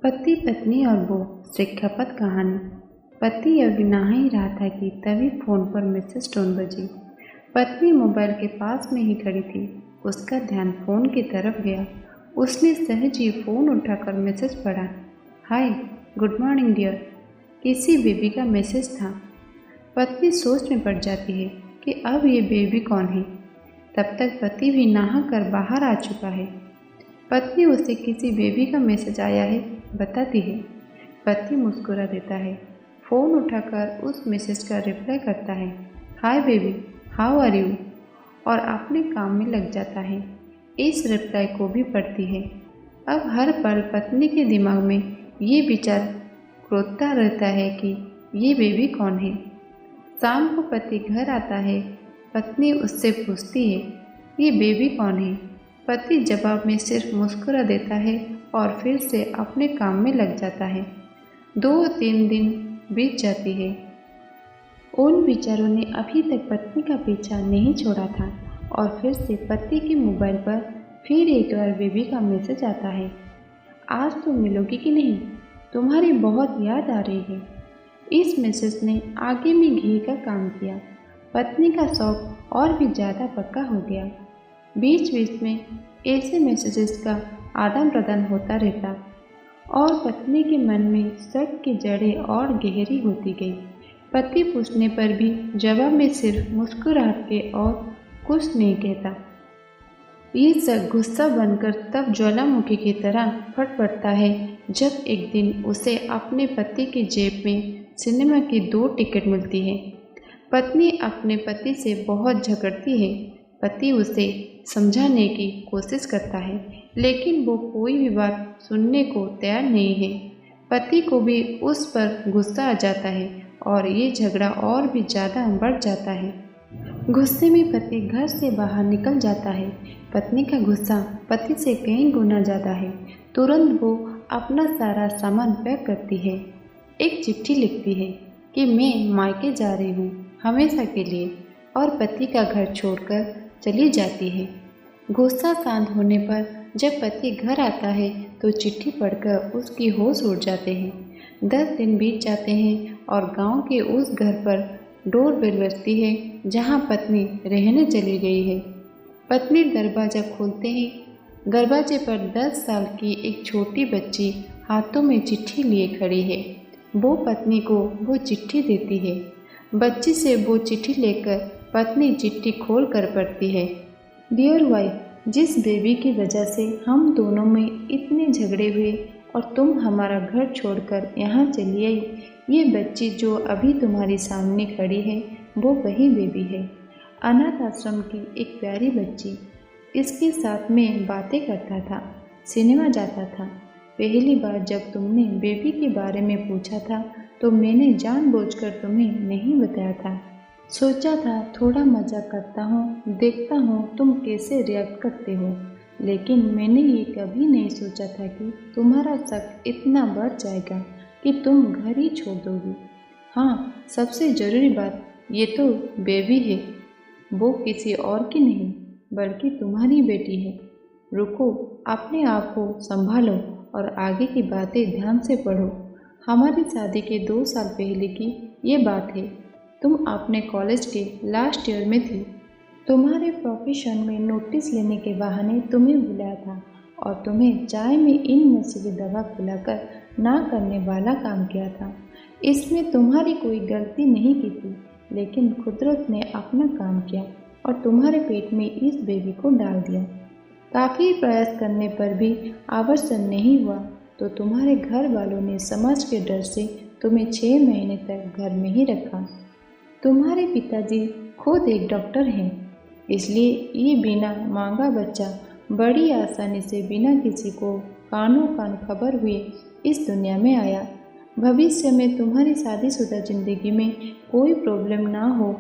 पति पत्नी और वो शिक्षापद कहानी। पति अभी नहा ही रहा था कि तभी फोन पर मैसेज टोन बजी। पत्नी मोबाइल के पास में ही खड़ी थी। उसका ध्यान फोन की तरफ गया। उसने सहज ही फोन उठाकर मैसेज पढ़ा। हाय, गुड मॉर्निंग डियर। किसी बेबी का मैसेज था। पत्नी सोच में पड़ जाती है कि अब ये बेबी कौन है। तब तक पति भी नहा कर बाहर आ चुका है। पत्नी उसे किसी बेबी का मैसेज आया है बताती है। पति मुस्कुरा देता है। फ़ोन उठाकर उस मैसेज का रिप्लाई करता है, hi baby, how are you, और अपने काम में लग जाता है। इस रिप्लाई को भी पढ़ती है। अब हर पल पत्नी के दिमाग में ये विचार क्रोधता रहता है कि ये बेबी कौन है। शाम को पति घर आता है। पत्नी उससे पूछती है, ये बेबी कौन है। पति जवाब में सिर्फ मुस्कुरा देता है और फिर से अपने काम में लग जाता है। 2-3 दिन बीत जाती है। उन विचारों ने अभी तक पत्नी का पीछा नहीं छोड़ा था और फिर से पति के मोबाइल पर फिर एक बार बेबी का मैसेज आता है, आज तुम मिलोगी कि नहीं, तुम्हारी बहुत याद आ रही है। इस मैसेज ने आगे में घी का काम किया। पत्नी का शौक और भी ज़्यादा पक्का हो गया। बीच बीच में ऐसे मैसेजेस का आदान प्रदान होता रहता और पत्नी के मन में शक की जड़ें और गहरी होती गई। पति पूछने पर भी जवाब में सिर्फ मुस्कुराहट के और कुछ नहीं कहता। ये शक गुस्सा बनकर तब ज्वालामुखी की तरह फट पड़ता है जब एक दिन उसे अपने पति की जेब में सिनेमा की 2 टिकट मिलती है। पत्नी अपने पति से बहुत झगड़ती है। पति उसे समझाने की कोशिश करता है लेकिन वो कोई भी बात सुनने को तैयार नहीं है। पति को भी उस पर गुस्सा आ जाता है और ये झगड़ा और भी ज़्यादा बढ़ जाता है। गुस्से में पति घर से बाहर निकल जाता है। पत्नी का गुस्सा पति से कई गुना ज़्यादा है। तुरंत वो अपना सारा सामान पैक करती है। एक चिट्ठी लिखती है कि मैं मायके जा रही हूँ हमेशा के लिए, और पति का घर छोड़कर चली जाती है। गुस्सा शांत होने पर जब पति घर आता है तो चिट्ठी पढ़कर उसकी होश उड़ जाते हैं। 10 दिन बीत जाते हैं और गांव के उस घर पर डोरबेल बजती है जहां पत्नी रहने चली गई है। पत्नी दरवाज़ा खोलते ही दरवाजे पर 10 साल की एक छोटी बच्ची हाथों में चिट्ठी लिए खड़ी है। वो पत्नी को वो चिट्ठी देती है। बच्ची से वो चिट्ठी लेकर पत्नी चिट्ठी खोल कर पढ़ती है। डियर वाइफ, जिस बेबी की वजह से हम दोनों में इतने झगड़े हुए और तुम हमारा घर छोड़कर यहाँ चली आई, ये बच्ची जो अभी तुम्हारे सामने खड़ी है वो वही बेबी है। अनाथ आश्रम की एक प्यारी बच्ची। इसके साथ में बातें करता था, सिनेमा जाता था। पहली बार जब तुमने बेबी के बारे में पूछा था तो मैंने जानबूझकर तुम्हें नहीं बताया था। सोचा था थोड़ा मजाक करता हूँ, देखता हूँ तुम कैसे रिएक्ट करते हो, लेकिन मैंने ये कभी नहीं सोचा था कि तुम्हारा शक इतना बढ़ जाएगा कि तुम घर ही छोड़ दोगी। हाँ, सबसे ज़रूरी बात ये तो बेबी है, वो किसी और की नहीं बल्कि तुम्हारी बेटी है। रुको, अपने आप को संभालो और आगे की बातें ध्यान से पढ़ो। हमारी शादी के 2 साल पहले की ये बात है। तुम अपने कॉलेज के लास्ट ईयर में थी। तुम्हारे प्रोफेशन में नोटिस लेने के बहाने तुम्हें बुलाया था और तुम्हें चाय में इन नशीली दवा पिलाकर ना करने वाला काम किया था। इसमें तुम्हारी कोई गलती नहीं की थी, लेकिन कुदरत ने अपना काम किया और तुम्हारे पेट में इस बेबी को डाल दिया। काफ़ी प्रयास करने पर भी आवर्षण नहीं हुआ तो तुम्हारे घर वालों ने समाज के डर से तुम्हें 6 महीने तक घर में ही रखा। तुम्हारे पिताजी खुद एक डॉक्टर हैं, इसलिए ये बिना मांगा बच्चा बड़ी आसानी से बिना किसी को कानों कान खबर हुए इस दुनिया में आया। भविष्य में तुम्हारी शादीशुदा जिंदगी में कोई प्रॉब्लम ना हो